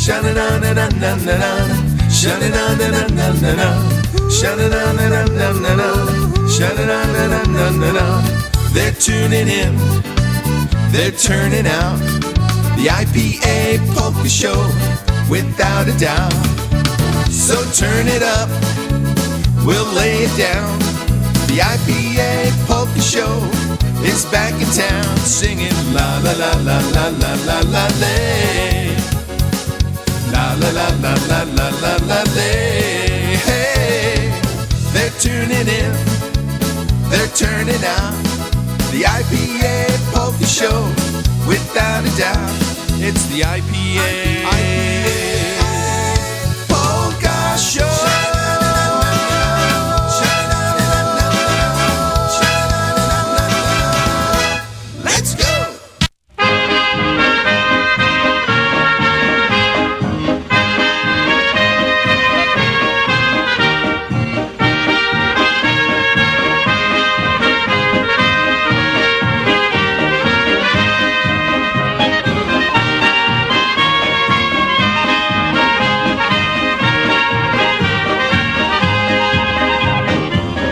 Sha-na-na-na-na-na-na-na. Sha-na-na-na-na-na-na-na. Sha-na-na-na-na-na-na-na. Sha-na-na-na-na-na-na. They're tuning in, they're turning out. The I.P.A. Polka Show, without a doubt. So turn it up, we'll lay it down. The I.P.A. Polka Show is back in town, singing la la la la la la la la lay. La la la la la la la la lay. Hey, they're tuning in, they're turning out. The I.P.A. Polka Show, without a doubt. It's the I.P.A. Polka Show. Let's go.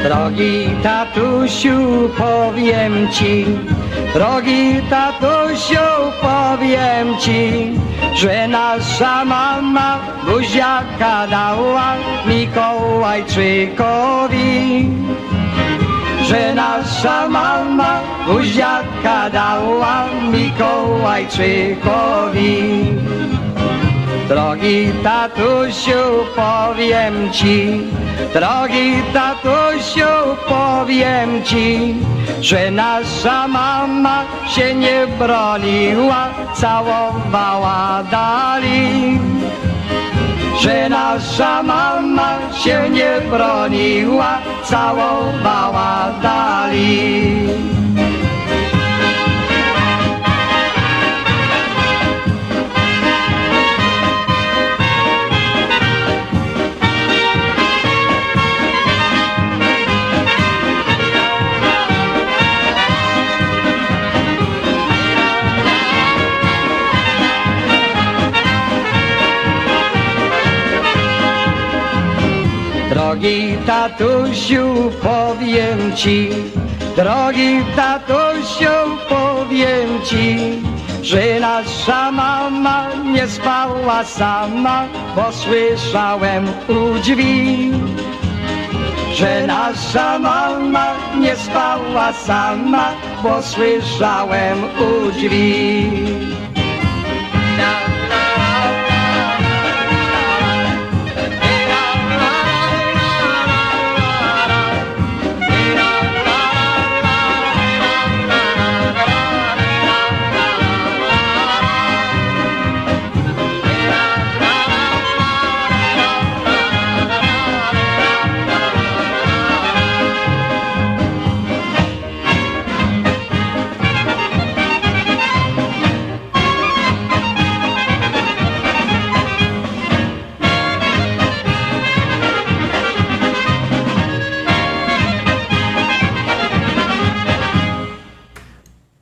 Drogi tatusiu, powiem ci, drogi tatusiu, powiem ci, że nasza mama buziaka dała Mikołajczykowi. Że nasza mama buziaka dała Mikołajczykowi. Drogi tatusiu, powiem ci, drogi tatusiu, powiem ci, że nasza mama się nie broniła, całowała dali. Że nasza mama się nie broniła, całowała dali. Drogi tatusiu, powiem ci, drogi tatusiu, powiem ci, że nasza mama nie spała sama, bo słyszałem u drzwi. Że nasza mama nie spała sama, bo słyszałem u drzwi.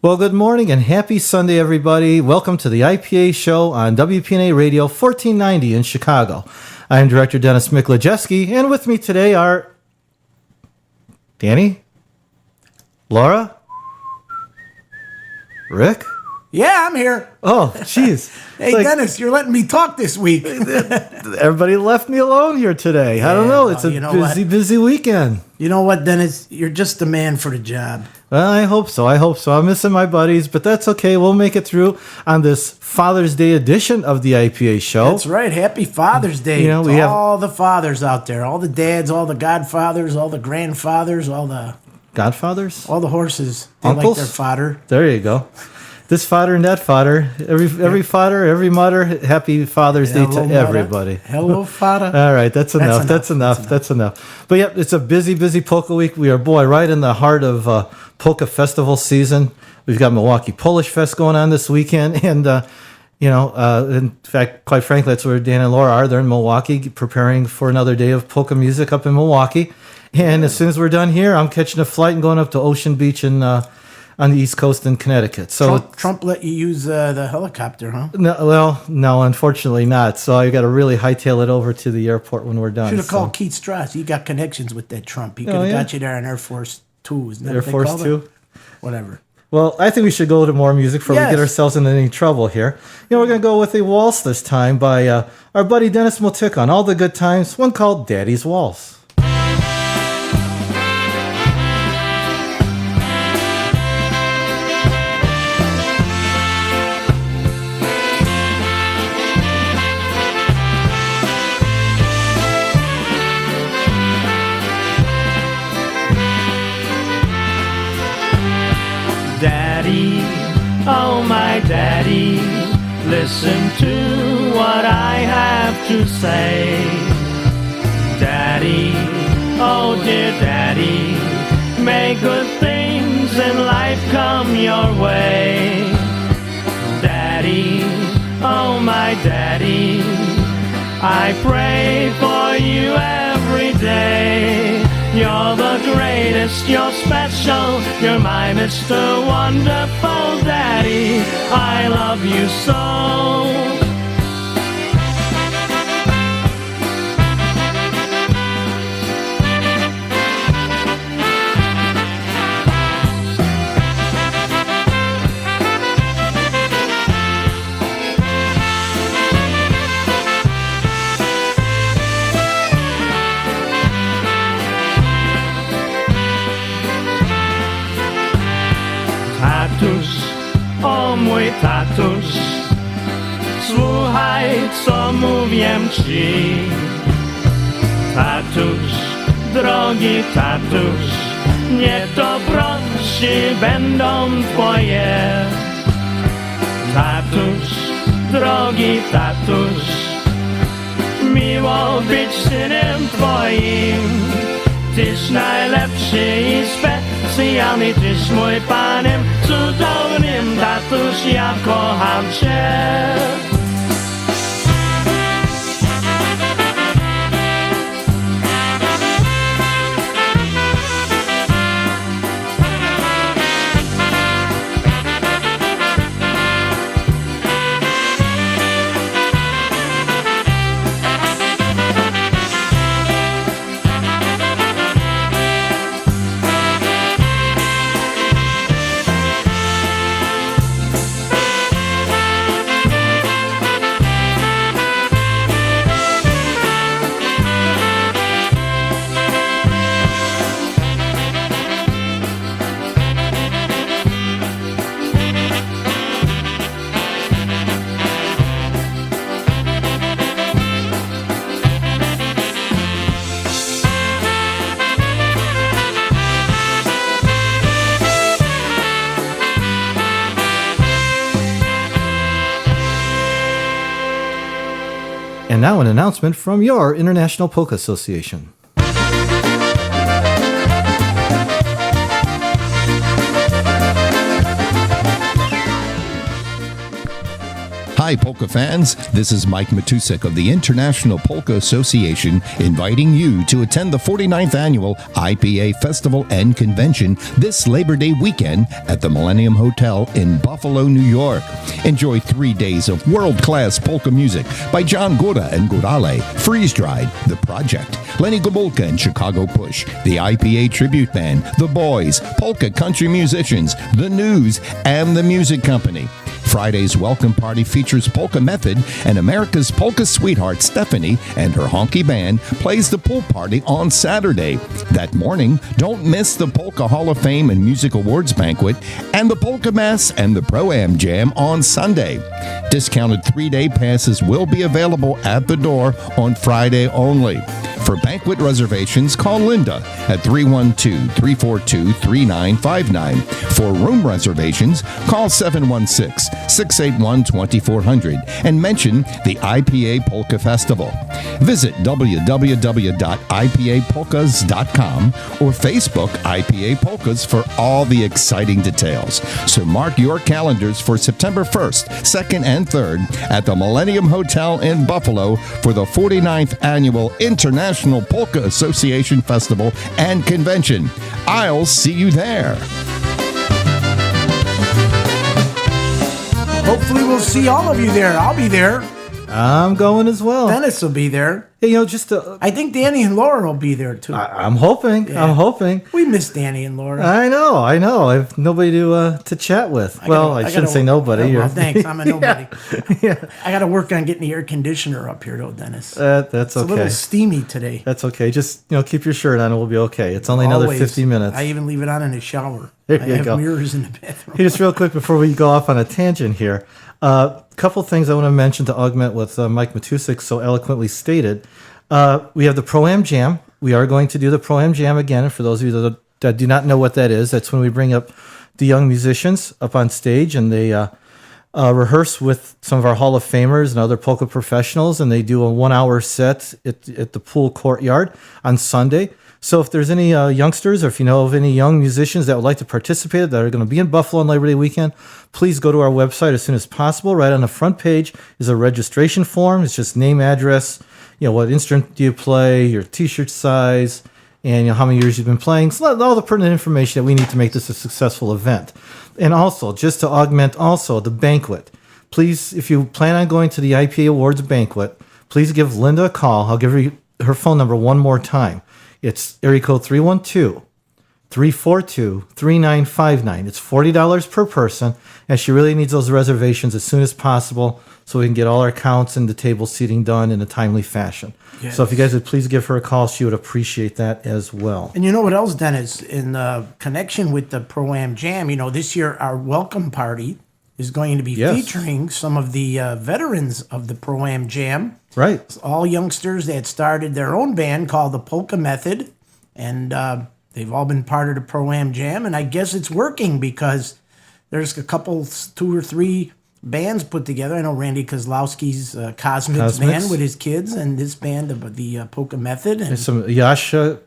Well, good morning and happy Sunday, everybody. Welcome to the I.P.A. show on WPNA Radio 1490 in Chicago. I am Director Dennis Mikolajewski, and with me today are Danny, Laura, Rick. Yeah, I'm here. Oh, jeez. Hey, Dennis, you're letting me talk this week. Everybody left me alone here today. I don't know. It's a busy weekend. You know what, Dennis? You're just the man for the job. Well, I hope so. I'm missing my buddies, but that's okay. We'll make it through on this Father's Day edition of the I.P.A. show. That's right. Happy Father's Day to all the fathers out there, all the dads, all the godfathers, all the grandfathers, all the... Godfathers? All the horses. They Uncles? like their fodder. There you go. This fodder and that fodder. Every fodder, every mother. Happy Father's Day to everybody. Hello, fodder. All right, that's enough. That's enough. But yeah, it's a busy polka week. We are, right in the heart of polka festival season. We've got Milwaukee Polish Fest going on this weekend, and in fact, quite frankly, that's where Dan and Laura are. They're in Milwaukee, preparing for another day of polka music up in Milwaukee. And as soon as we're done here, I'm catching a flight and going up to Ocean Beach in on the East Coast in Connecticut. So Trump let you use the helicopter, huh? No, unfortunately not. So I got to really hightail it over to the airport when we're done. Should have called Keith Strauss. He got connections with that Trump. He could have got you there on Air Force 2. Isn't that Air what they Force called 2? it? Whatever. Well, I think we should go to more music before we get ourselves into any trouble here. We're going to go with a waltz this time by our buddy Dennis Motik on All the Good Times, one called Daddy's Waltz. Daddy, oh my daddy, listen to what I have to say. Daddy, oh dear daddy, may good things in life come your way. Daddy, oh my daddy, I pray for you every day. You're the greatest, you're special, you're my Mr. Wonderful Daddy. I love you so. O mój tatuś, słuchaj, co mówię ci. Tatuś, drogi tatuś, niech dobroci będą twoje. Tatuś, drogi tatuś, miło być synem twoim. Tyś najlepszy i specjalny, tyś mój panem cudownym, tatuś, ja kocham cię. And now an announcement from your International Polka Association. Hi, polka fans. This is Mike Matusek of the International Polka Association inviting you to attend the 49th Annual I.P.A. Festival and Convention this Labor Day weekend at the Millennium Hotel in Buffalo, New York. Enjoy 3 days of world-class polka music by John Gora and Gorale, Freeze Dried, The Project, Lenny Gomulka and Chicago Push, the I.P.A. Tribute Band, The Boys, polka country musicians, The News, and The Music Company. Friday's welcome party features Polka Method, and America's polka sweetheart Stephanie and her honky band plays the pool party on Saturday. That morning, don't miss the Polka Hall of Fame and Music Awards banquet and the Polka Mass and the Pro-Am Jam on Sunday. Discounted 3-day passes will be available at the door on Friday only. For banquet reservations, call Linda at 312-342-3959. For room reservations, call 716-681-2400 and mention the I.P.A. Polka Festival. Visit www.ipapolkas.com or Facebook I.P.A. Polkas for all the exciting details. So mark your calendars for September 1st, 2nd, and 3rd at the Millennium Hotel in Buffalo for the 49th Annual International Polka Association Festival and Convention. I'll see you there. hopefully we'll see all of you there. I'll be there. I'm going as well. Dennis will be there. Hey, I think Danny and Laura will be there too. I'm hoping. Yeah. I'm hoping. We miss Danny and Laura. I know. I have nobody to chat with. I shouldn't say nobody. Well, thanks. I'm a nobody. Yeah. I got to work on getting the air conditioner up here, though, Dennis. That's okay. It's a little steamy today. That's okay. Just keep your shirt on, and we'll be okay. It's only another 50 minutes. I even leave it on in the shower. There I you have go. mirrors in the bathroom. Hey, just real quick before we go off on a tangent here. Couple things I want to mention to augment what Mike Matusik so eloquently stated. We have the Pro-Am Jam. We are going to do the Pro-Am Jam again. And for those of you that do not know what that is, that's when we bring up the young musicians up on stage and they rehearse with some of our Hall of Famers and other polka professionals, and they do a 1 hour set at the pool courtyard on Sunday. So if there's any youngsters or if you know of any young musicians that would like to participate that are going to be in Buffalo on Labor Day weekend, please go to our website as soon as possible. Right on the front page is a registration form. It's just name, address, what instrument do you play, your T-shirt size, and how many years you've been playing. So all the pertinent information that we need to make this a successful event. And also, just to augment also the banquet, please, if you plan on going to the I.P.A. Awards banquet, please give Linda a call. I'll give her phone number one more time. It's area code 312-342-3959. It's $40 per person, and she really needs those reservations as soon as possible so we can get all our counts and the table seating done in a timely fashion. Yes. So if you guys would please give her a call, she would appreciate that as well. And you know what else, Dennis? In connection with the Pro-Am Jam, this year our welcome party is going to be featuring some of the veterans of the Pro-Am Jam. Right. It's all youngsters that started their own band called the Polka Method, and they've all been part of the Pro-Am Jam, and I guess it's working because there's a couple, 2 or 3 bands put together. I know Randy Kozlowski's Cosmics band with his kids, and this band, the Polka Method. And there's some Yasha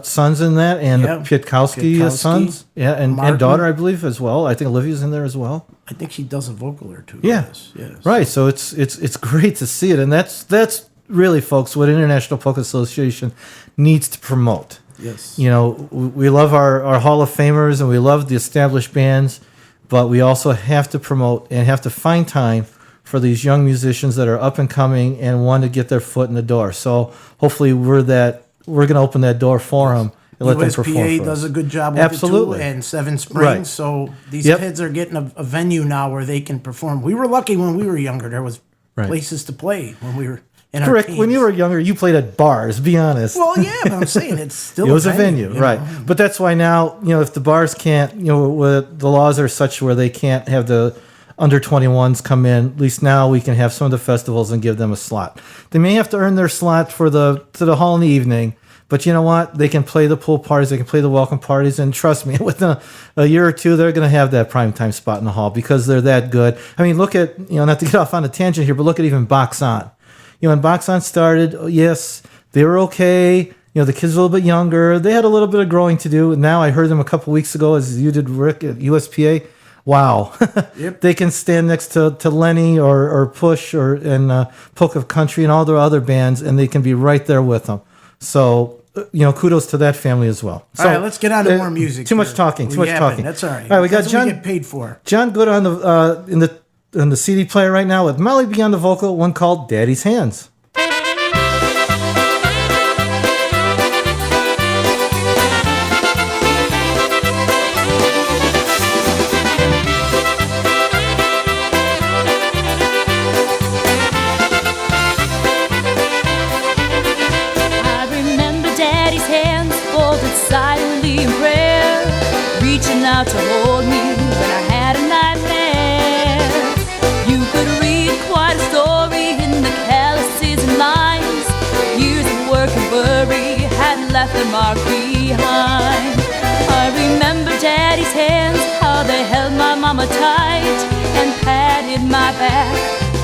sons in that, and the Pietkowski sons, and daughter, I believe, as well. I think Olivia's in there as well. I think she does a vocal or two. Yes. Right. So it's great to see it, and that's really, folks, what International Polka Association needs to promote. Yes. We love our Hall of Famers and we love the established bands, but we also have to promote and have to find time for these young musicians that are up and coming and want to get their foot in the door. So hopefully we're going to open that door for them. Let them perform for us. does a good job with it too, and Seven Springs. Right. So these kids are getting a venue now where they can perform. We were lucky when we were younger. There was places to play when we were in our teens. When you were younger, you played at bars, be honest. Well, yeah, but I'm saying it's still it was a venue, right. But that's why now, if the bars can't, the laws are such where they can't have the under 21s come in, at least now we can have some of the festivals and give them a slot. They may have to earn their slot to the hall in the evening, but you know what? They can play the pool parties, they can play the welcome parties, and trust me, within a year or two, they're going to have that primetime spot in the hall because they're that good. I mean, look at, not to get off on a tangent here, but look at even Box On. When Box On started, yes, they were okay. The kids were a little bit younger. They had a little bit of growing to do. And now I heard them a couple weeks ago, as you did, Rick, at USPA. Wow. They can stand next to Lenny or Push and Polka Country and all their other bands, and they can be right there with them. So, kudos to that family as well. So, all right, let's get on to more music. Too much talking. That's all right. All right, we got John. We get paid for. John Good on the CD player right now with Molly B on the vocal, one called Daddy's Hands. Out to hold me when I had a nightmare. You could read quite a story in the callous season lines. Years of work and worry had left a mark behind. I remember Daddy's hands, how they held my mama tight and patted my back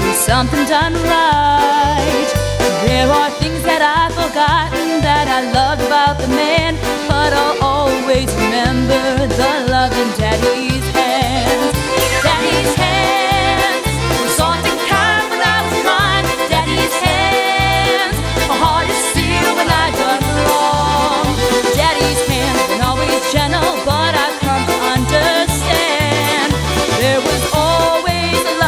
with something done right. There are things that I've forgotten that I loved about the man, but I'll always remember the love in Daddy's hands. Daddy's hands were soft and kind when I was crying. Daddy's hands were hard as steel when I done wrong. Daddy's hands weren't always gentle, but I've come to understand there was always a love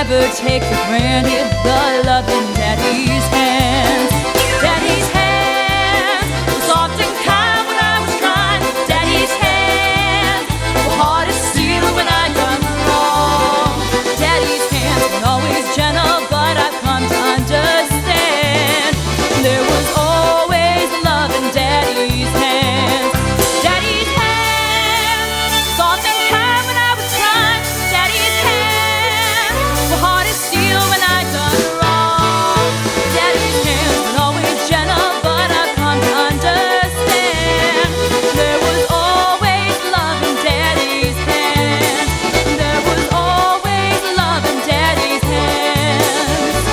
never take for granted the love in Daddy's hands. Daddy's hands were soft and kind when I was crying. Daddy's hands were hard as steel when I done wrong. Daddy's hands weren't always gentle, but I've come to understand there was always love in Daddy's hands. Daddy's hands, soft and kind when I was crying. Daddy's hands were hard as steel when I done wrong. Daddy's hands weren't always gentle, but I've come to understand there was always love in Daddy's hands. There was always love in Daddy's hands.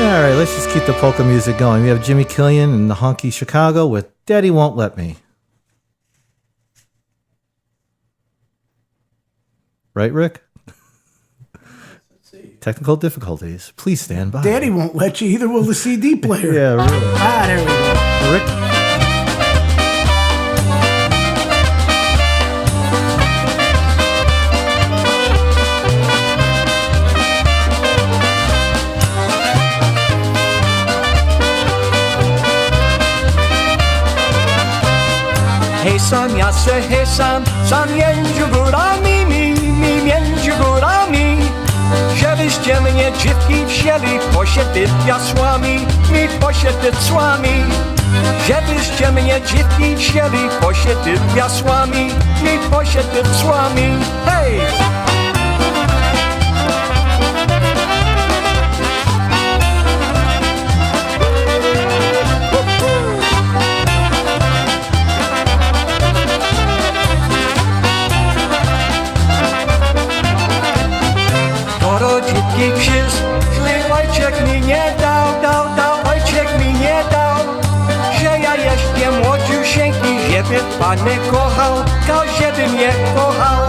All right, let's just keep the polka music going. We have Jimmy Killian and the Honky Chicago with Daddy Won't Let Me. Right, Rick? Technical difficulties. Please stand by. Daddy won't let you, either will the CD player. Yeah, really. Ah, there we go. Rick? Hejsan, jasę, hejsan, sam między górami, mi między górami. Żebyście mnie dziewki wzięli, posiedlić jasłami, mi posiedlić cłami. Żebyście mnie dziewki wzięli, posiedlić jasłami, mi posiedlić cłami. Hej! Dziwki krzyż, zły ojciec mi nie dał, ojciec mi nie dał. Że ja jeszcze młodziusieńki, żeby Panie kochał, żeby mnie kochał.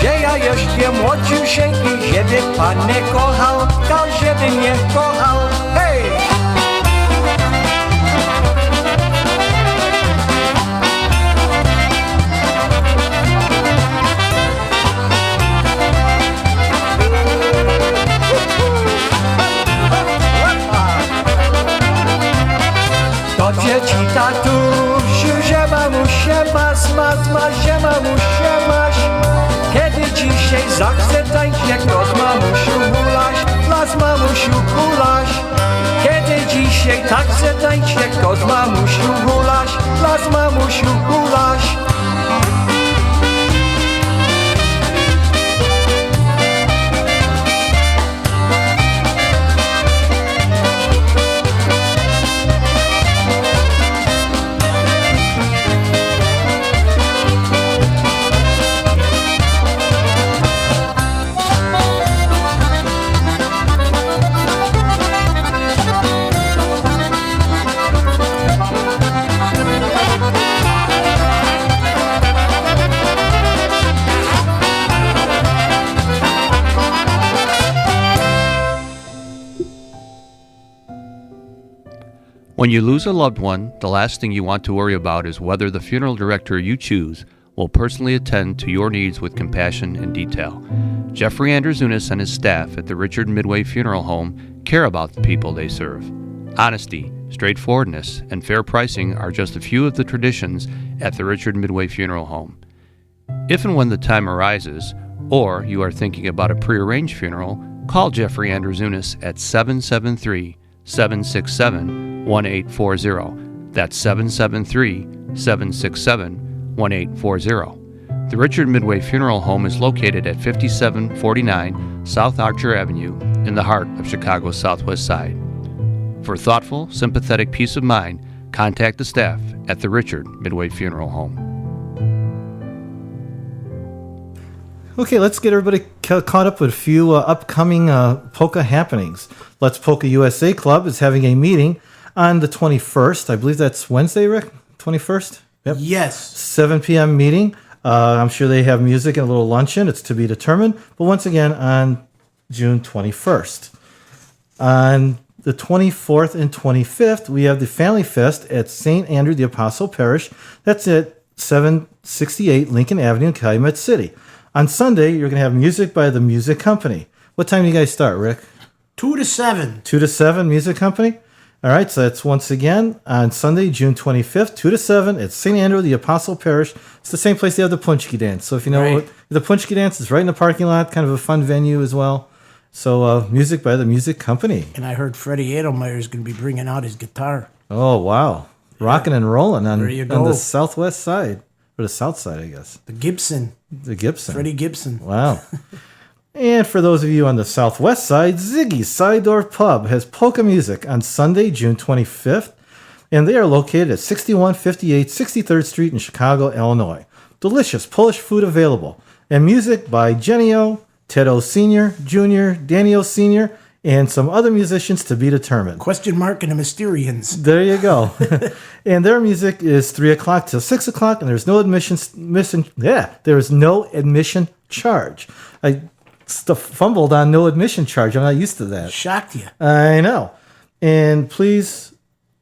Że ja jeszcze młodziusieńki, żeby Panie kochał, żeby mnie kochał. Hej! Do dzieci tatusiu, że mamusie że mamusie masz. Kiedy dzisiaj zachce tańczyć, to z mamusiu hulaś, las mamusiu hulaś. Kiedy dzisiaj tak chce tańczyć, to z mamusiu hulaś, las mamusiu hulaś. When you lose a loved one, the last thing you want to worry about is whether the funeral director you choose will personally attend to your needs with compassion and detail. Jeffrey Andrzunis and his staff at the Richard Midway Funeral Home care about the people they serve. Honesty, straightforwardness, and fair pricing are just a few of the traditions at the Richard Midway Funeral Home. If and when the time arises, or you are thinking about a prearranged funeral, call Jeffrey Andrzunis at 773-767-1840. That's 773-767-1840. The Richard Midway Funeral Home is located at 5749 South Archer Avenue in the heart of Chicago's Southwest Side. For thoughtful, sympathetic peace of mind, contact the staff at the Richard Midway Funeral Home. Okay, let's get everybody caught up with a few upcoming polka happenings. Let's Polka USA Club is having a meeting on the 21st. I believe that's Wednesday, Rick? 21st? Yep. Yes. 7 p.m. meeting. I'm sure they have music and a little luncheon. It's to be determined. But once again, on June 21st. On the 24th and 25th, we have the Family Fest at St. Andrew the Apostle Parish. That's at 768 Lincoln Avenue in Calumet City. On Sunday, you're going to have music by the Music Company. What time do you guys start, Rick? 2 to 7. 2 to 7, Music Company? All right, so that's once again on Sunday, June 25th, 2 to 7 at St. Andrew, the Apostle Parish. It's the same place they have the Punchki Dance. So if you know Right. what, the Punchki Dance is right in the parking lot, kind of a fun venue as well. So music by the Music Company. And I heard Freddie Edelmeyer is going to be bringing out his guitar. Oh, wow. Rocking and rolling on There you the go. southwest side, or the south side, I guess. The Gibson. The Gibson. Freddie Gibson. Wow. And for those of you on the southwest side, Ziggy's Side Door Pub has polka music on Sunday, June 25th, and they are located at 6158 63rd Street in Chicago, Illinois. Delicious Polish food available, and music by Jenny O, Ted O Sr., Jr., Danny O Sr., and some other musicians to be determined. Question mark and the Mysterians. There you go. And their music is 3 o'clock till 6 o'clock, and there's no there is no admission charge. I fumbled on no admission charge. I'm not used to that. Shocked you. I know. And please,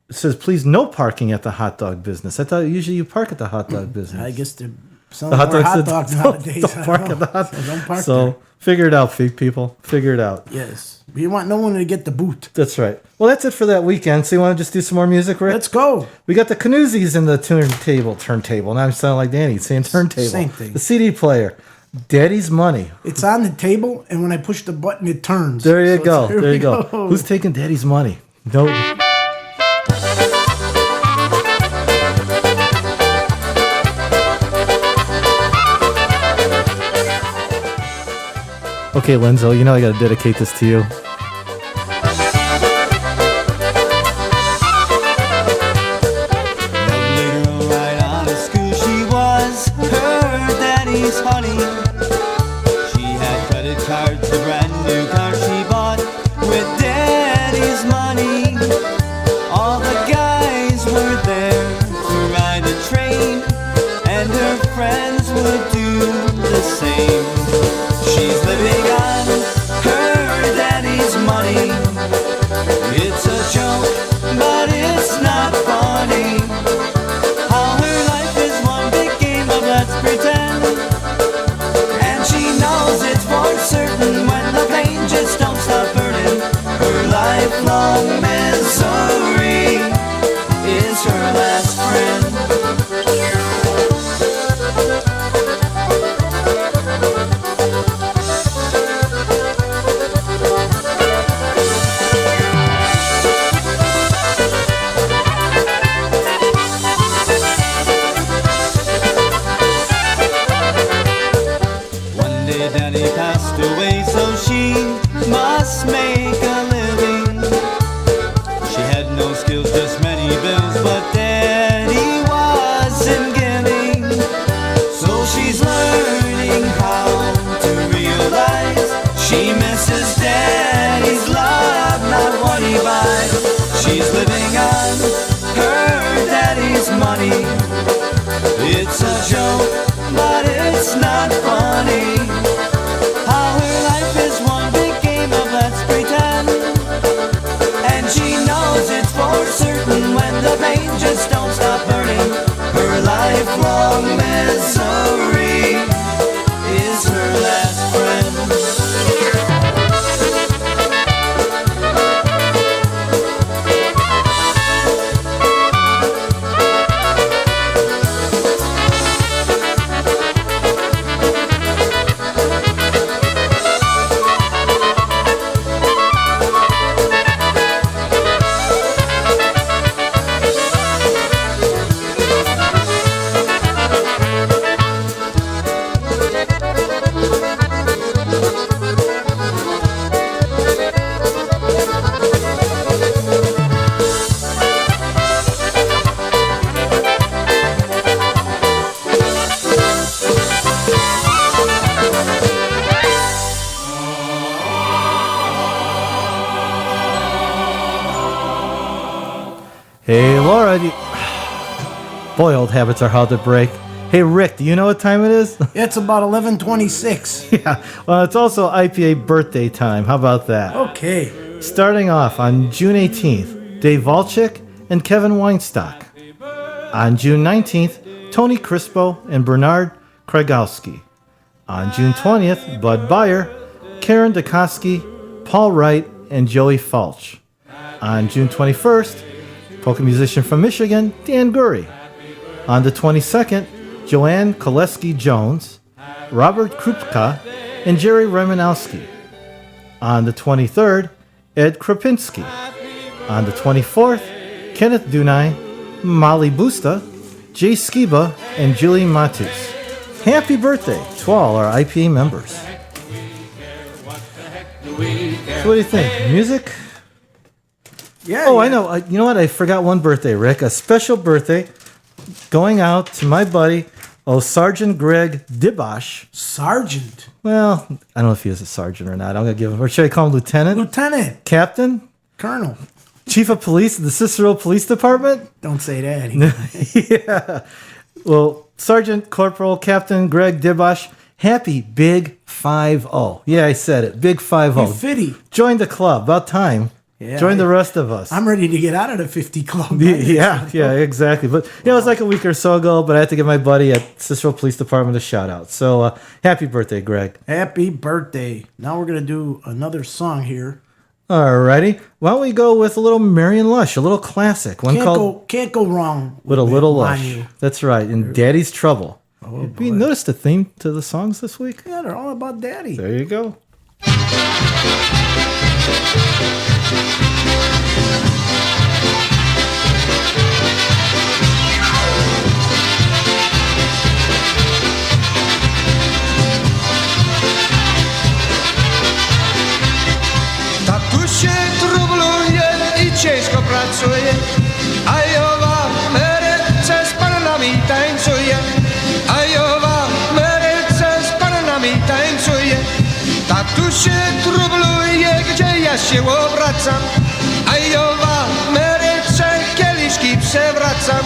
it says, please no parking at the hot dog business. I thought usually you park at the hot dog business. I guess they're selling The hot more dogs hot dogs nowadays. Don't park at the hot So don't park So there. figure it out, people. Figure it out. Yes. We want no one to get the boot. That's right. Well, that's it for that weekend. So you want to just do some more music, Rick? Let's go. We got the Canusies in the turntable. Now I'm sounding like Danny saying turntable. Same thing. The CD player. Daddy's Money. It's on the table, and when I push the button, it turns. There you So go. there There we you go. go. Who's taking Daddy's money? No. Okay, Lenzo, you know I got to dedicate this to you. Lovely girl right out of school, she was her daddy's honey. She had credit cards, a brand new car she bought with daddy's money. All the guys were there to ride the train, and her friends would do the same. She's living on her daddy's money. It's a joke, but it's not funny. How her life is one big game of let's pretend. And she knows it's for certain when the pain just don't stop burning. Her lifelong misery is her last friend. One day Daddy passed away, so she must make a living. She had no skills, just many bills, but Daddy wasn't giving. So she's learning how to realize she misses Daddy's love, not what he buys. She's living on her daddy's money. It's a joke, but it's not funny. How her life is one big game of let's pretend. And she knows it's for certain when the pain just don't stop burning. Her lifelong misery is her last friend. Hey, Laura. Boy, old habits are hard to break. Hey, Rick, do you know what time it is? It's about 11:26. Yeah, well, it's also I.P.A. birthday time. How about that? Okay. Starting off on June 18th, Dave Volchik and Kevin Weinstock. On June 19th, Tony Crispo and Bernard Kragowski. On June 20th, Bud Beyer, Karen Dukoski, Paul Wright, and Joey Falch. On June 21st, polka musician from Michigan, Dan Gurry. On the 22nd, Joanne Koleski-Jones, Robert Krupka, and Jerry Remanowski. On the 23rd, Ed Krapinski. On the 24th, Kenneth Dunai, Molly Busta, Jay Skiba, and Julie Matus. Happy birthday to all our I.P.A. members. So what do you think? Music? Yeah. Oh, I know. You know what? I forgot one birthday, Rick. A special birthday going out to my buddy, Sergeant Greg Dibosh. Sergeant. Well, I don't know if he is a sergeant or not. I'm going to give him, or should I call him lieutenant? Lieutenant. Captain? Colonel. Chief of Police of the Cicero Police Department? Don't say that. Yeah. Well, Sergeant Corporal Captain Greg Dibosh, happy Big 5-0. Yeah, I said it. Big 5-0. Fitty. Join the club. About time. Yeah, Join the rest of us. I'm ready to get out of the 50 club. Yeah, exactly. But it was like a week or so ago, but I had to give my buddy at Cicero Police Department a shout out. So happy birthday, Greg. Happy birthday. Now we're going to do another song here. Alrighty. Why don't we go with a little Marion Lush, a little classic. One Can't go wrong with a little Lush. You. That's right. In Daddy's Trouble. Oh, have you noticed the theme to the songs this week? Yeah, they're all about Daddy. There you go. Tatuś się trubluje i ciężko pracuje, a ja w Ameryce z panami tańcuje, a ja w Ameryce z panami tańcuje. Tatuś się trubluje, gdzie ja się obracam, a ja w Ameryce kieliszki przewracam,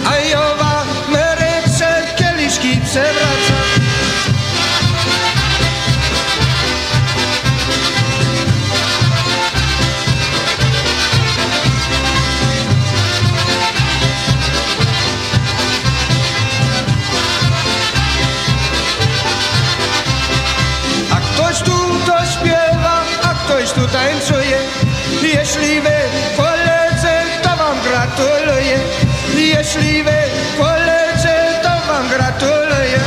a ja w Ameryce kieliszki przewracam. Ktoś tu to śpiewa, a ktoś tu tańcuje. Jeśli wy koledzy, to wam gratuluję. Jeśli wy koledzy, to wam gratuluję.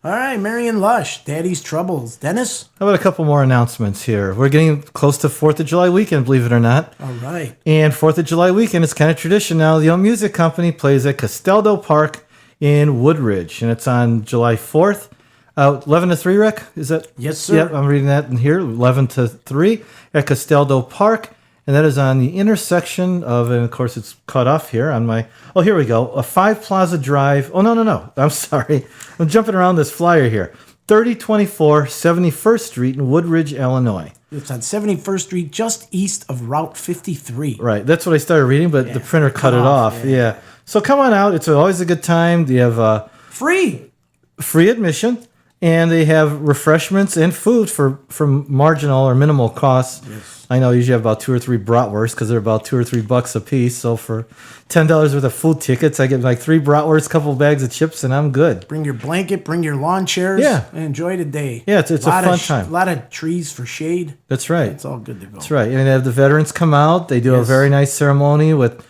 All right, Marion Lush, Daddy's Troubles. Dennis? How about a couple more announcements here? We're getting close to 4th of July weekend, believe it or not. All right. And 4th of July weekend is kind of tradition now. The Young Music Company plays at Castaldo Park in Woodridge, and it's on July 4th. 11 to 3, Rick? Is that? Yes, sir. Yep, I'm reading that in here. 11 to 3 at Castaldo Park. And that is on the intersection of, and of course it's cut off here on my, oh, here we go. A 5 Plaza Drive. Oh, no. I'm sorry. I'm jumping around this flyer here. 3024 71st Street in Woodridge, Illinois. It's on 71st Street, just east of Route 53. Right. That's what I started reading, but the printer cut it off. Yeah. So come on out. It's always a good time. They have free admission. And they have refreshments and food for marginal or minimal costs. Yes. I know usually have about 2 or 3 bratwursts because they're about $2 or $3 a piece. So for $10 worth of food tickets, I get like 3 bratwursts, a couple of bags of chips, and I'm good. Bring your blanket, bring your lawn chairs, and enjoy the day. Yeah, it's a fun time. A lot of trees for shade. That's right. It's all good to go. That's right. And they have the veterans come out. They do a very nice ceremony with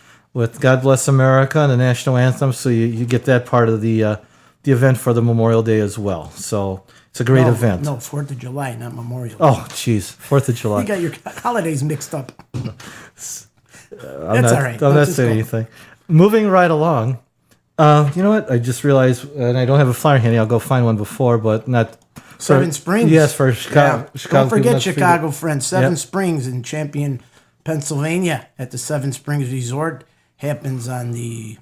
God Bless America and the national anthem. So you get that part of the event for the Memorial Day as well. So it's a great event. No, 4th of July, not Memorial Day. Oh, geez. 4th of July. You got your holidays mixed up. I'm That's not, all right. I'm Let's not just saying go. anything. Moving right along. You know what? I just realized, and I don't have a flyer handy. I'll go find one before, but not. Seven Springs. Yes, for Chicago. Yeah. Chicago Don't forget people, Chicago, friends. Seven Yep. Springs in Champion, Pennsylvania, at the Seven Springs Resort. Happens on the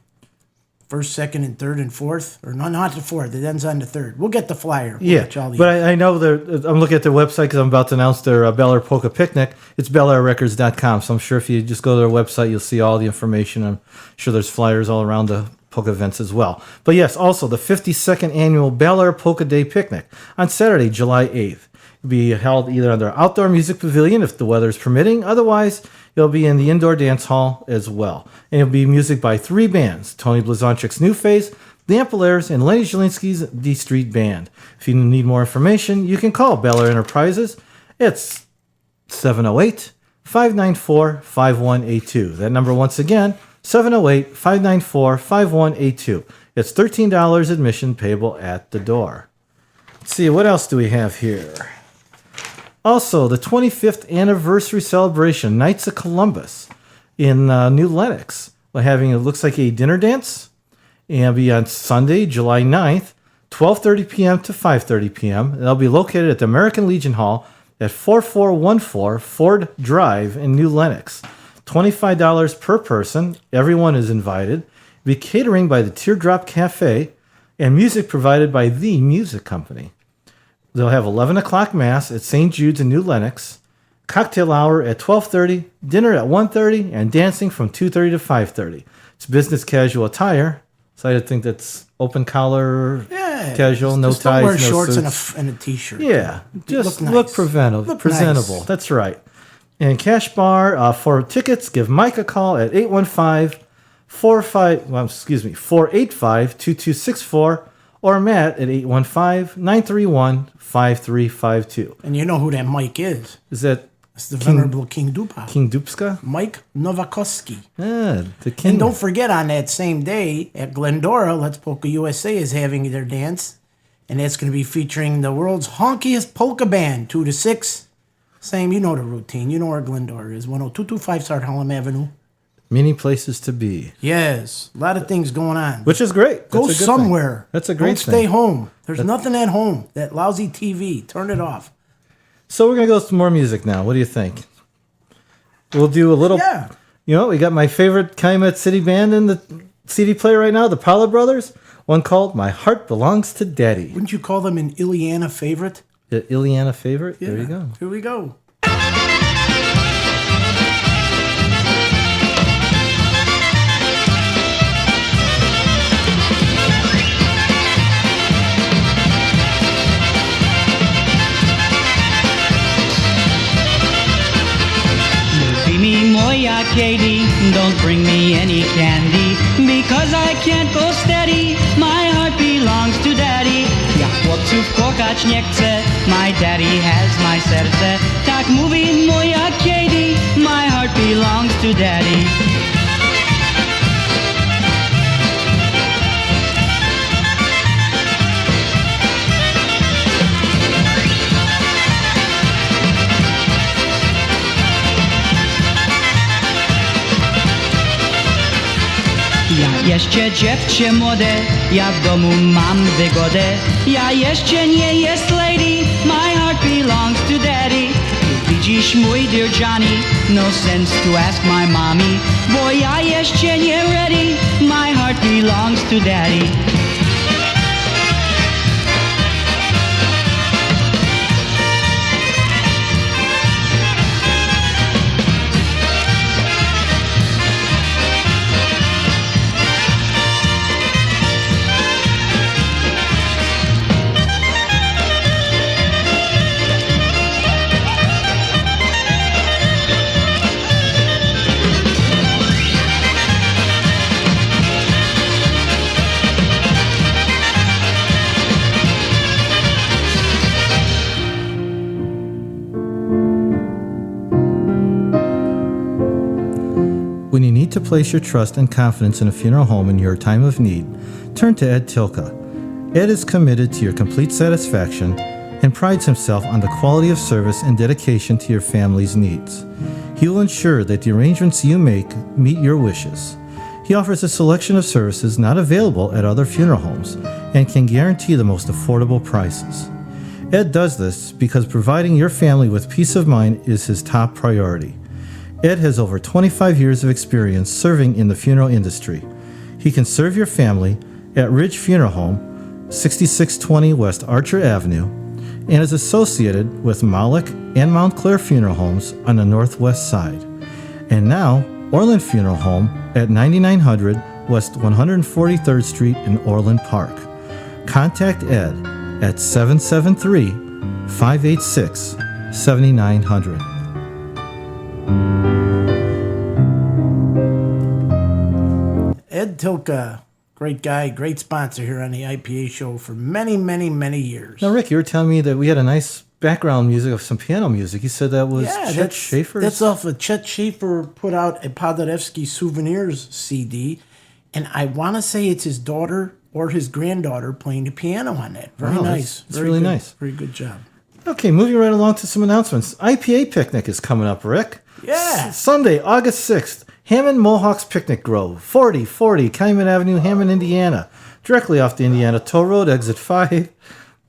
first, second, and third, and fourth. Or no, not the fourth. It ends on the third. We'll get the flyer. We'll Yeah, get y'all the- but I know I'm looking at their website because I'm about to announce their Bel Air Polka Picnic. It's BelAirRecords.com, so I'm sure if you just go to their website, you'll see all the information. I'm sure there's flyers all around the polka events as well. But yes, also the 52nd annual Bel Air Polka Day Picnic on Saturday, July 8th. It'll be held either on their outdoor music pavilion if the weather is permitting. Otherwise, it'll be in the indoor dance hall as well. And it'll be music by 3 bands: Tony Blazonczyk's New Phase, the Ampelairs, and Lenny Zielinski's D Street Band. If you need more information, you can call Bel Air Enterprises. It's 708-594-5182. That number once again, 708-594-5182. It's $13 admission payable at the door. Let's see, what else do we have here? Also, the 25th anniversary celebration, Knights of Columbus in New Lenox. We're having, it looks like a dinner dance. And it'll be on Sunday, July 9th, 12:30 p.m. to 5:30 p.m. And they'll be located at the American Legion Hall at 4414 Ford Drive in New Lenox. $25 per person. Everyone is invited. It'll be catering by the Teardrop Cafe and music provided by The Music Company. They'll have 11 o'clock Mass at St. Jude's in New Lenox, cocktail hour at 12:30, dinner at 1:30, and dancing from 2:30 to 5:30. It's business casual attire, so I think that's open collar, casual, no just ties, don't wear no shorts suits. and a t-shirt. Yeah, just Look look nice. presentable. Look presentable. nice. That's right. And Cash Bar, for tickets, give Mike a call at 485-2264 or Matt at 815-931-5352. And you know who that Mike is. Is that It's the Venerable King Dupa. King Dupska? Mike Novakoski. Yeah, the king. And don't forget, on that same day at Glendora, Let's Polka USA is having their dance. And that's going to be featuring the world's honkiest polka band, 2 to 6. Same, you know the routine. You know where Glendora is, 10225 South Hallam Avenue. Many places to be. Yes, a lot of things going on. Which is great. Go That's a good somewhere. thing. That's a great Don't thing. stay home. There's nothing at home. That lousy TV. Turn it off. So we're going to go with some more music now. What do you think? We'll do a little... Yeah. You know, we got my favorite Calumet City band in the CD player right now, the Paula Brothers. One called My Heart Belongs to Daddy. Wouldn't you call them an Ileana favorite? The Ileana favorite? There you go. Here we go. Be me moja Katie, don't bring me any candy, because I can't go steady, my heart belongs to daddy. Ja chłopców kochać nie chcę, my daddy has my serce. Tak mówi moja Katie, my heart belongs to daddy. Ja jeszcze dziewczę młode, ja w domu mam wygodę. Ja jeszcze nie jest lady, my heart belongs to daddy. Widzisz mój dear Johnny, no sense to ask my mommy, bo ja jeszcze nie ready, my heart belongs to daddy. When you need to place your trust and confidence in a funeral home in your time of need, turn to Ed Tilka. Ed is committed to your complete satisfaction and prides himself on the quality of service and dedication to your family's needs. He will ensure that the arrangements you make meet your wishes. He offers a selection of services not available at other funeral homes and can guarantee the most affordable prices. Ed does this because providing your family with peace of mind is his top priority. Ed has over 25 years of experience serving in the funeral industry. He can serve your family at Ridge Funeral Home, 6620 West Archer Avenue, and is associated with Moloch and Mount Clair Funeral Homes on the northwest side. And now, Orland Funeral Home at 9900 West 143rd Street in Orland Park. Contact Ed at 773-586-7900. Ed Tilka, great guy, great sponsor here on the IPA show for many, many, many years. Now, Rick, you were telling me that we had a nice background music of some piano music. You said that was Chet Schaeffer's? That's off of Chet Schaeffer put out a Paderewski Souvenirs CD, and I want to say it's his daughter or his granddaughter playing the piano on that. Very nice. It's really good, nice. Very good job. Okay, moving right along to some announcements. I.P.A. picnic is coming up, Rick. Yeah. Sunday, August 6th, Hammond Mohawks Picnic Grove, 4040 Calumet Avenue, Hammond, Indiana. Directly off the Indiana Toll Road, exit 5.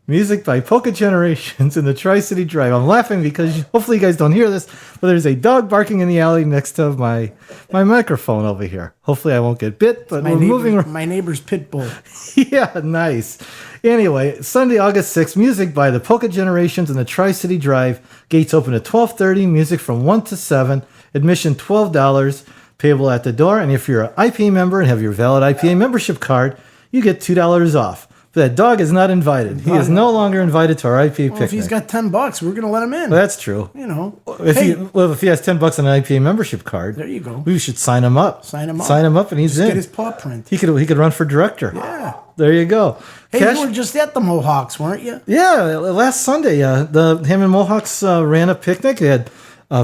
Music by Polka Generations in the Tri-City Drive. I'm laughing because hopefully you guys don't hear this, but there's a dog barking in the alley next to my microphone over here. Hopefully I won't get bit, but we're moving around. My neighbor's pit bull. Yeah, nice. Anyway, Sunday, August 6th, music by the Polka Generations in the Tri-City Drive. Gates open at 12:30, music from 1 to 7. Admission $12, payable at the door. And if you're an I.P.A. member and have your valid I.P.A. membership card, you get $2 off. But that dog is not invited. He is no longer invited to our I.P.A. picnic. If he's got $10, we're going to let him in. Well, that's true. You know. If he has $10 on an I.P.A. membership card, there you go. We should sign him up. Sign him up, and he's just in. Get his paw print. He could run for director. Yeah. There you go. Hey, you were just at the Mohawks, weren't you? Yeah, last Sunday, the Hammond Mohawks ran a picnic. They had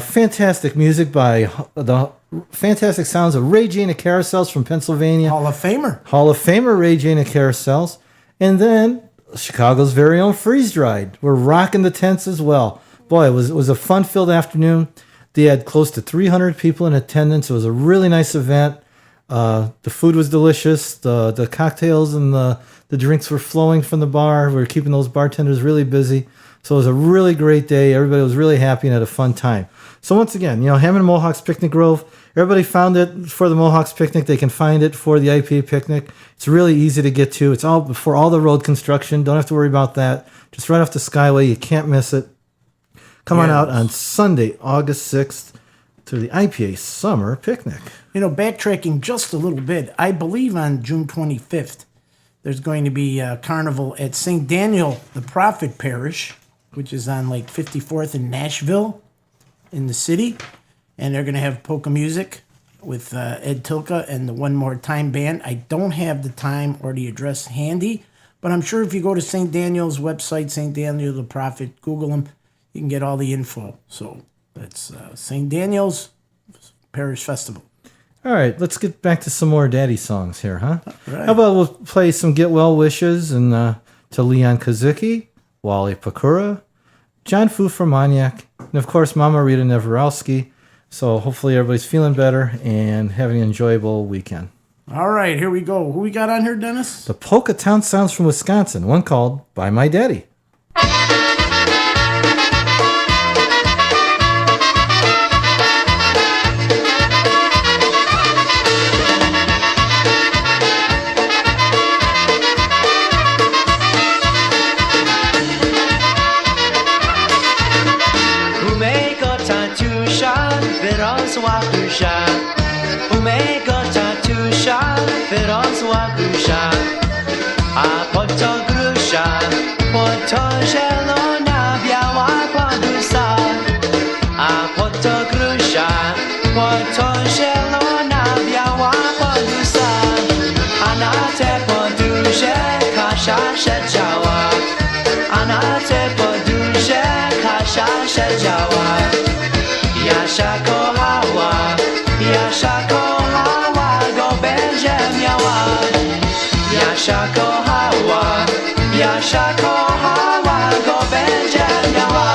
fantastic music by the fantastic sounds of Ray Jane of Carousels from Pennsylvania. Hall of Famer Ray Jane of Carousels. And then Chicago's very own Freeze Dried. We're rocking the tents as well. Boy, it was a fun-filled afternoon. They had close to 300 people in attendance. It was a really nice event. The food was delicious. The cocktails and the drinks were flowing from the bar. We were keeping those bartenders really busy. So it was a really great day. Everybody was really happy and had a fun time. So once again, Hammond Mohawks Picnic Grove. Everybody found it for the Mohawks Picnic. They can find it for the I.P.A. picnic. It's really easy to get to. It's all before all the road construction. Don't have to worry about that. Just right off the Skyway. You can't miss it. Come on out on Sunday, August 6th to the I.P.A. Summer Picnic. Backtracking just a little bit, I believe on June 25th, there's going to be a carnival at St. Daniel, the Prophet Parish, which is on like 54th in Nashville in the city. And they're going to have polka music with Ed Tilka and the One More Time Band. I don't have the time or the address handy, but I'm sure if you go to St. Daniel's website, St. Daniel the Prophet, Google them, you can get all the info. So that's St. Daniel's Parish Festival. All right, let's get back to some more daddy songs here, huh? Right. How about we'll play some Get Well Wishes and to Leon Kazuki, Wally Pakura, John Fuframaniak, and of course Mama Rita Nevorowski. So hopefully everybody's feeling better and having an enjoyable weekend. All right, here we go. Who we got on here, Dennis? The Polka Town Sounds from Wisconsin, one called By My Daddy. Wyrosła grusza, u mego tatusia wyrosła grusza, a po to grusza, po to zielona, biała podusa, a po to grusza, po to zielona, biała podusa, a na te podusze Kasia siedziała, a na te podusze Kasia siedziała. Jasia kochała, go będzie miała. Jasia kochała, go będzie miała.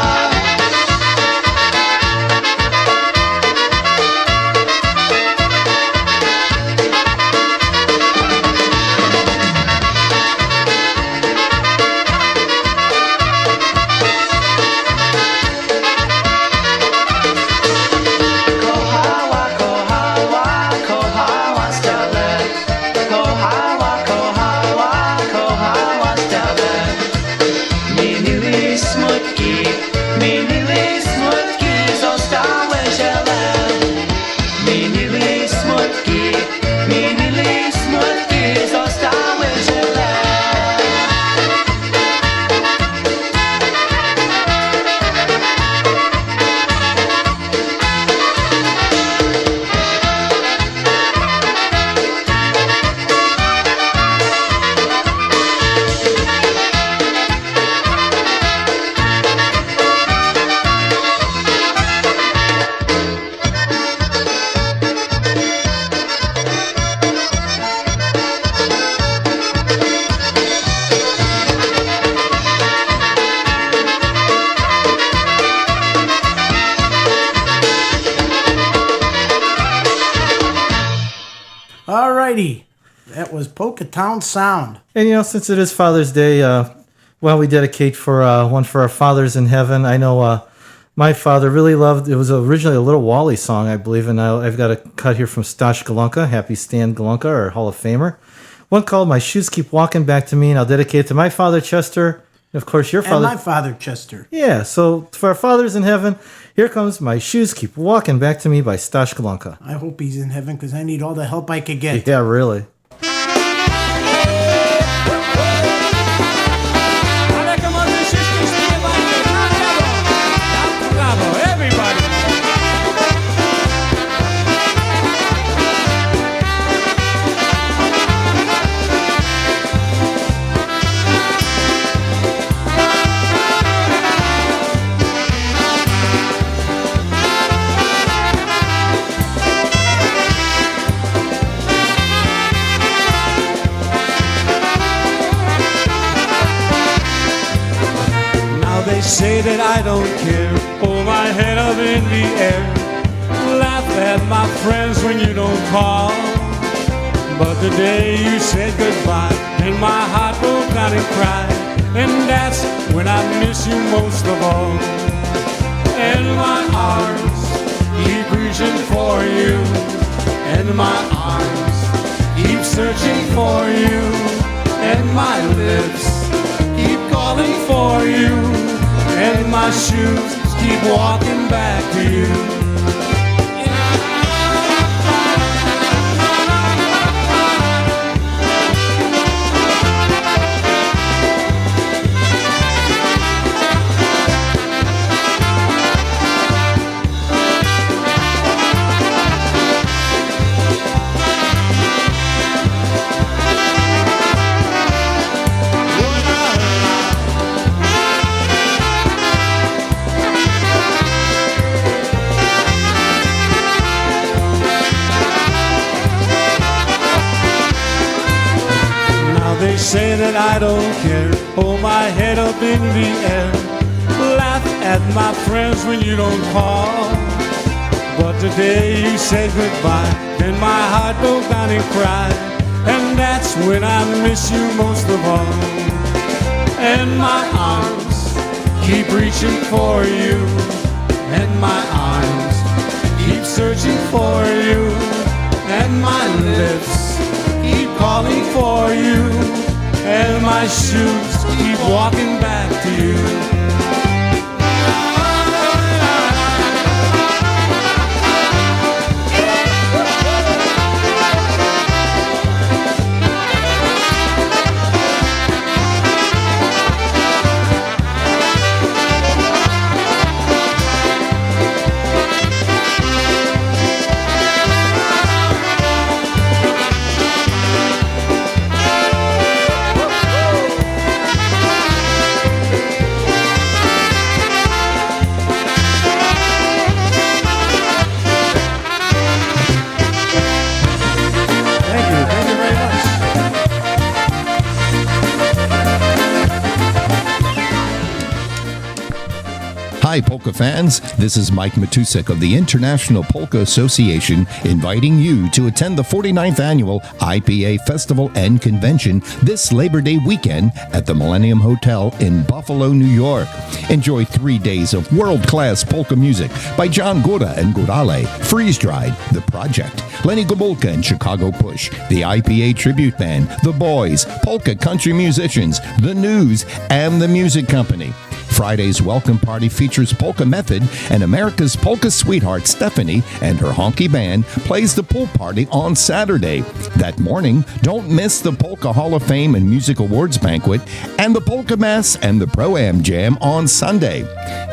that was Polka Town Sound. And, since it is Father's Day, while we dedicate for one for our fathers in heaven, I know my father really loved, it was originally a Little Wally song, I believe, and I've got a cut here from Stash Galunka, Happy Stan Galunka, our Hall of Famer. One called My Shoes Keep Walking Back to Me, and I'll dedicate it to my father, Chester, and of course your father. And my father, Chester. Yeah, so for our fathers in heaven, here comes My Shoes Keep Walking Back to Me by Stash Galunka. I hope he's in heaven because I need all the help I could get. Yeah, really. They say that I don't care, hold my head up in the air, laugh at my friends when you don't call. But the day you said goodbye, and my heart broke down and cried, and that's when I miss you most of all. And my arms keep reaching for you, and my arms keep searching for you, and my lips keep calling for you, and my shoes keep walking back to you. They say that I don't care, hold my head up in the air, laugh at my friends when you don't call. But the day you said goodbye, then my heart broke down and cried, and that's when I miss you most of all. And my arms keep reaching for you, and my arms keep searching for you, and my lips keep calling for you, and my shoes keep walking back to you. Hi, Polka fans. This is Mike Matusek of the International Polka Association inviting you to attend the 49th Annual I.P.A. Festival and Convention this Labor Day weekend at the Millennium Hotel in Buffalo, New York. Enjoy 3 days of world-class polka music by John Gora and Gorale, Freeze Dried, The Project, Lenny Gomulka and Chicago Push, the I.P.A. Tribute Band, The Boys, polka country musicians, The News, and The Music Company. Friday's welcome party features Polka Method, and America's polka sweetheart Stephanie and her honky band plays the pool party on Saturday. That morning, don't miss the Polka Hall of Fame and Music Awards banquet and the Polka Mass and the Pro-Am Jam on Sunday.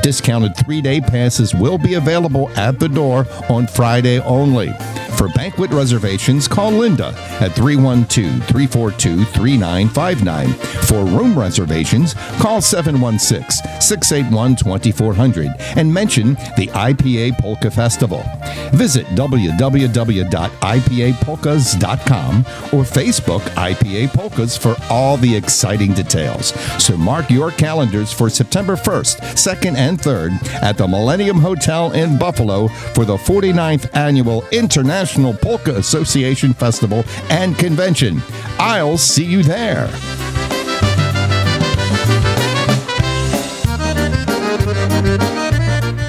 Discounted 3-day passes will be available at the door on Friday only. For banquet reservations, call Linda at 312-342-3959. For room reservations, call 716-681-2400 and mention the I.P.A. Polka Festival. Visit www.ipapolkas.com or Facebook I.P.A. Polkas for all the exciting details. So mark your calendars for September 1st, 2nd, and 3rd at the Millennium Hotel in Buffalo for the 49th Annual International Polka Association Festival and Convention. I'll see you there.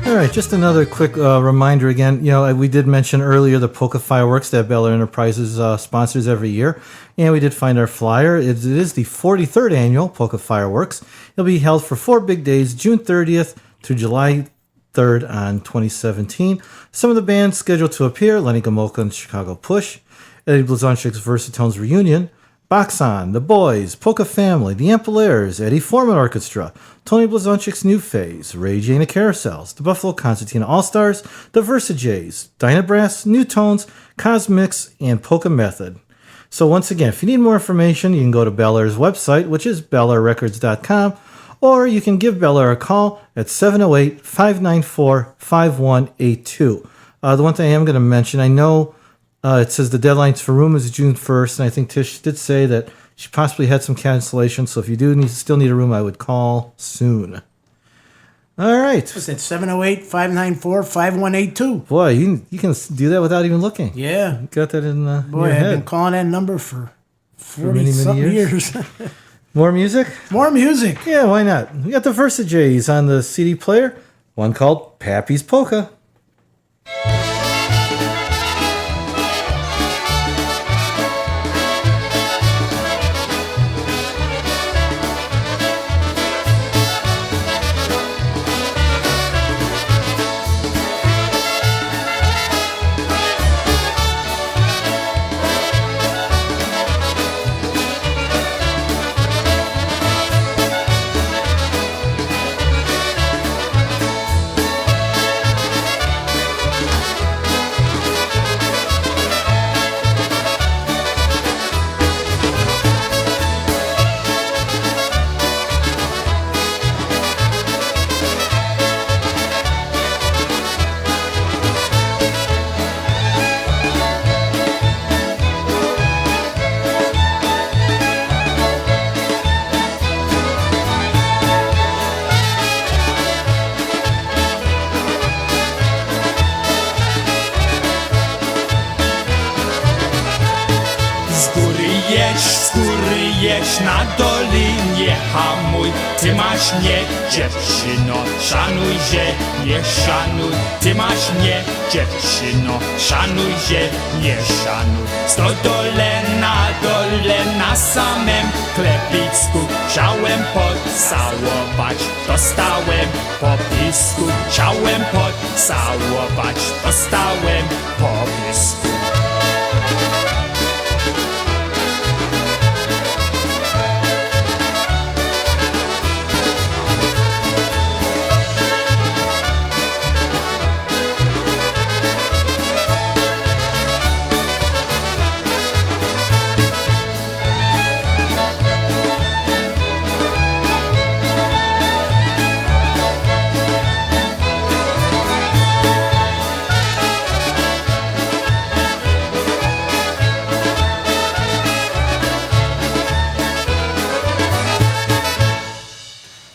All right, just another quick reminder again. We did mention earlier the Polka Fireworks that Bel Air Enterprises sponsors every year. And we did find our flyer. It is the 43rd annual Polka Fireworks. It'll be held for 4 big days, June 30th through July 3rd on 2017. Some of the bands scheduled to appear: Lenny Gomulka and Chicago Push, Eddie Blazonczyk's Versatones Reunion, Boxon, The Boys, Polka Family, The Ampliers, Eddie Foreman Orchestra, Tony Blazonczyk's New Phase, Ray J and the Carousels, the Buffalo Concertina All-Stars, the Versajays, Dynabrass, New Tones, Cosmix, and Polka Method. So once again, if you need more information, you can go to Bel Air's website, which is bellairrecords.com, or you can give Bel Air a call at 708-594-5182. The one thing I am going to mention, I know it says the deadlines for room is June 1st, and I think Tish did say that she possibly had some cancellations, so if you do still need a room, I would call soon. All right. What's that, 708-594-5182? Boy, you can do that without even looking. Yeah. You got that in Boy, your I've head. been calling that number for many 40-something years. More music? More music. Yeah, why not? We got the Versajays on the CD player, one called Pappy's Polka. Jedź na dolinie, hamuj, ty masz nie, dziewczyno, szanuj się, nie szanuj, ty masz nie, dziewczyno, szanuj się, nie szanuj. Dole na samym klepicku, chciałem pocałować, dostałem po pisku, chciałem pocałować, dostałem po pisku.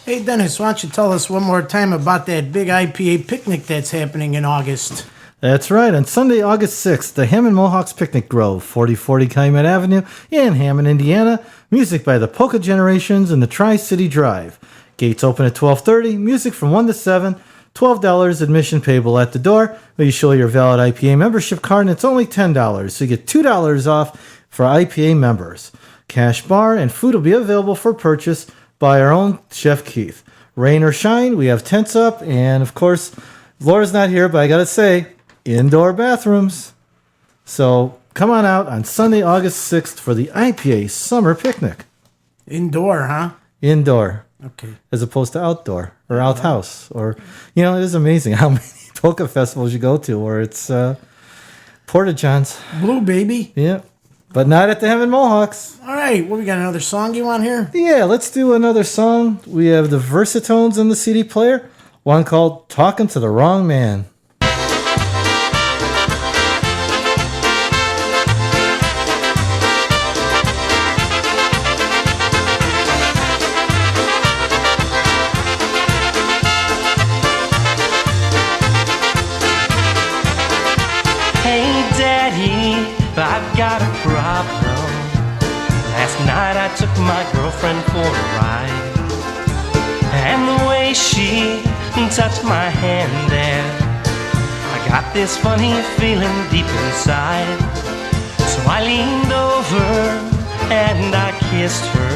Hey, Dennis, why don't you tell us one more time about that big I.P.A. picnic that's happening in August? That's right. On Sunday, August 6th, the Hammond Mohawks Picnic Grove, 4040 Calumet Avenue in Hammond, Indiana. Music by the Polka Generations and the Tri-City Drive. Gates open at 12:30. Music from 1 to 7. $12 admission payable at the door. You show your valid I.P.A. membership card, and it's only $10. So you get $2 off for I.P.A. members. Cash bar and food will be available for purchase by our own Chef Keith. Rain or shine, we have tents up, and of course, Laura's not here, but I gotta say, indoor bathrooms. So come on out on Sunday, August 6th for the I.P.A. Summer Picnic. Indoor, huh? Indoor. Okay. As opposed to outdoor or outhouse. Or, it is amazing how many polka festivals you go to where it's Porta Johns. Blue, baby. Yeah. But not at the Hammond Mohawks. All right, what we got? Another song you want here? Yeah, let's do another song. We have the Versatones in the CD player. One called Talking to the Wrong Man. Hey Daddy, I've got a problem. Last night I took my girlfriend for a ride, and the way she touched my hand there, I got this funny feeling deep inside. So I leaned over and I kissed her.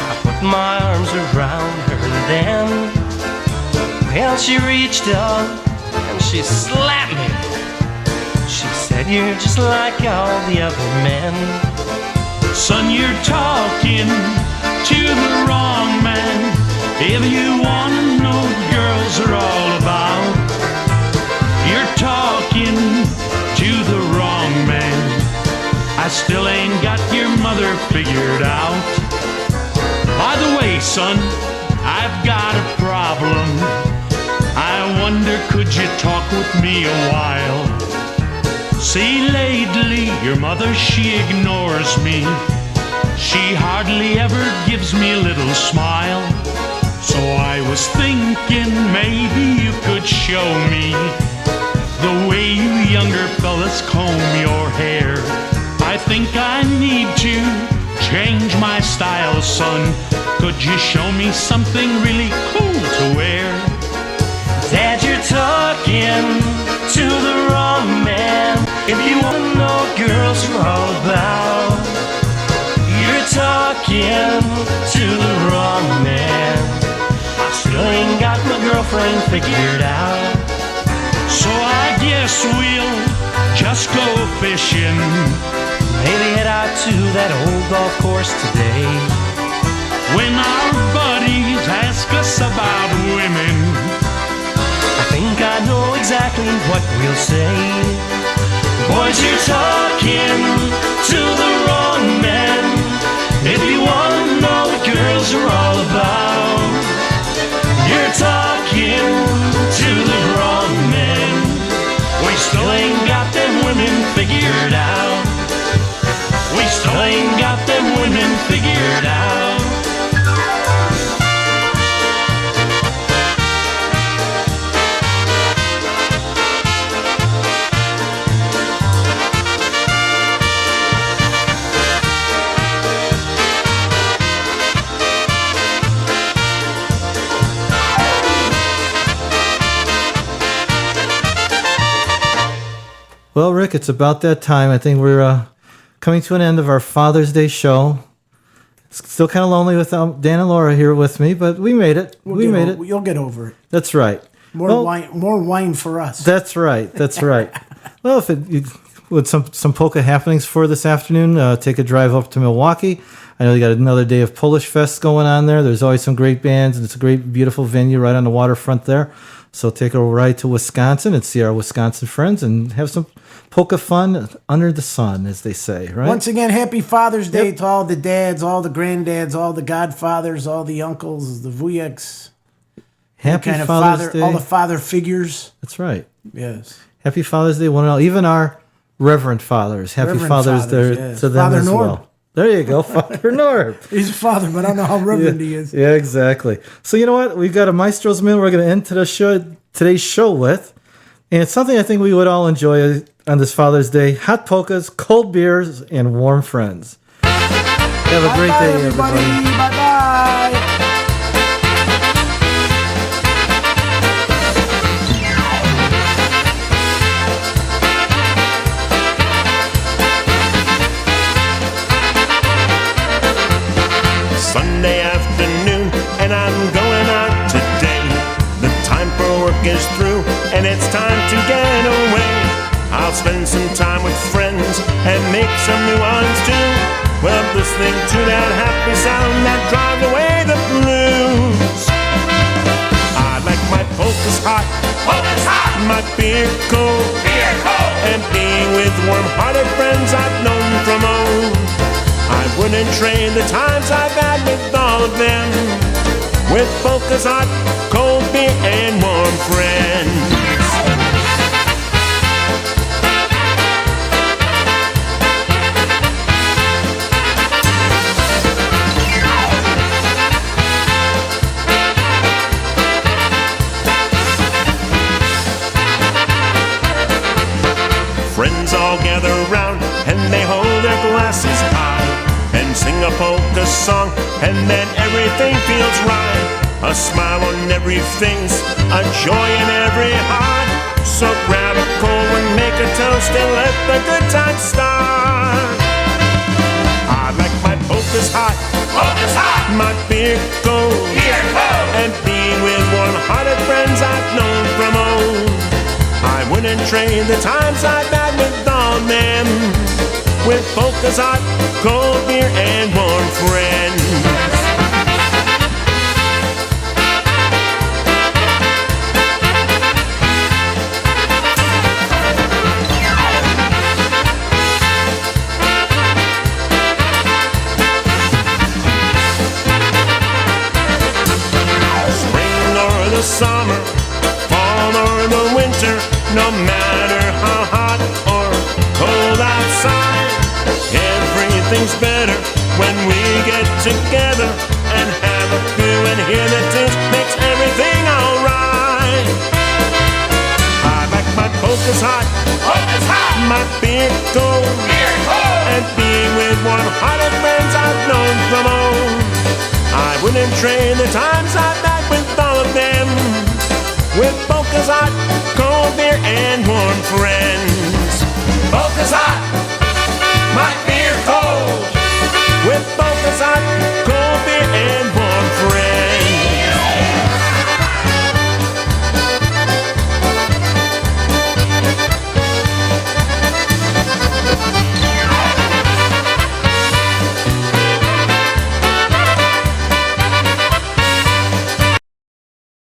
I put my arms around her and then, well, she reached up and she slapped me. She said, "You're just like all the other men." Son, you're talking to the wrong man. If you wanna know what girls are all about, you're talking to the wrong man. I still ain't got your mother figured out. By the way, son, I've got a problem. I wonder, could you talk with me a while? See, lately, your mother, she ignores me. She hardly ever gives me a little smile. So I was thinking maybe you could show me the way you younger fellas comb your hair. I think I need to change my style, son. Could you show me something really cool to wear? Dad, you're talking to the wrong man. If you wanna know what girls are all about, you're talking to the wrong man. I still ain't got my girlfriend figured out. So I guess we'll just go fishing. Maybe head out to that old golf course today. When our buddies ask us about women, I think I know exactly what we'll say. Boys, you're talking to the wrong man. If you wanna know what girls are all about, you're talking to the wrong man. We still ain't got them women figured out. We still ain't got them women figured out. Well, Rick, it's about that time. I think we're coming to an end of our Father's Day show. It's still kind of lonely without Dan and Laura here with me, but we made it. We made it. You'll get over it. That's right. More wine for us. That's right. That's right. Well, with some polka happenings for this afternoon, take a drive up to Milwaukee. I know you got another day of Polish Fest going on there. There's always some great bands, and it's a great, beautiful venue right on the waterfront there. So take a ride to Wisconsin and see our Wisconsin friends and have some polka fun under the sun, as they say, right? Once again, happy Father's Day to all the dads, all the granddads, all the godfathers, all the uncles, the vuyaks. Happy Father's Day. All the father figures. That's right. Yes. Happy Father's Day, one and all. Even our Reverend Fathers. Happy Reverend Father's fathers, Day yes. to them Father as Norm. well. There you go, Father Norm. He's a father, but I don't know how reverend he is. Yeah, exactly. So you know what? We've got a Maestro's Minute we're going to end today's show with. And it's something I think we would all enjoy on this Father's Day. Hot polkas, cold beers, and warm friends. Have a great day, everybody. Bye-bye. Sunday afternoon, and I'm going out today. The time for work is through, and it's time to get away. I'll spend some time with friends and make some new ones too. Well, listening to that happy sound that drives away the blues. I like my polkas hot, my beer cold, and being with warm-hearted friends I've known from wouldn't trade the times I've had with all of them. With Polka's hot, cold beer and warm friends. Friends all gather round and they hold their glasses high and sing a polka song, and then everything feels right. A smile on every face, a joy in every heart. So grab a cold one, make a toast, and let the good times start. I like my polkas hot, my beer cold, and being with warm-hearted friends I've known from old. I wouldn't trade the times I've had with all them. With Polka's hot, cold beer and warm friends. Spring or the summer, fall or the winter, no matter how hot or cold outside, everything's better when we get together and have a few and hear the tunes, makes everything alright. I like my polkas hot, my beer cold, and being with warm-hearted friends I've known from old. I wouldn't trade the times I've had with all of them. With polkas hot, cold beer and warm friends.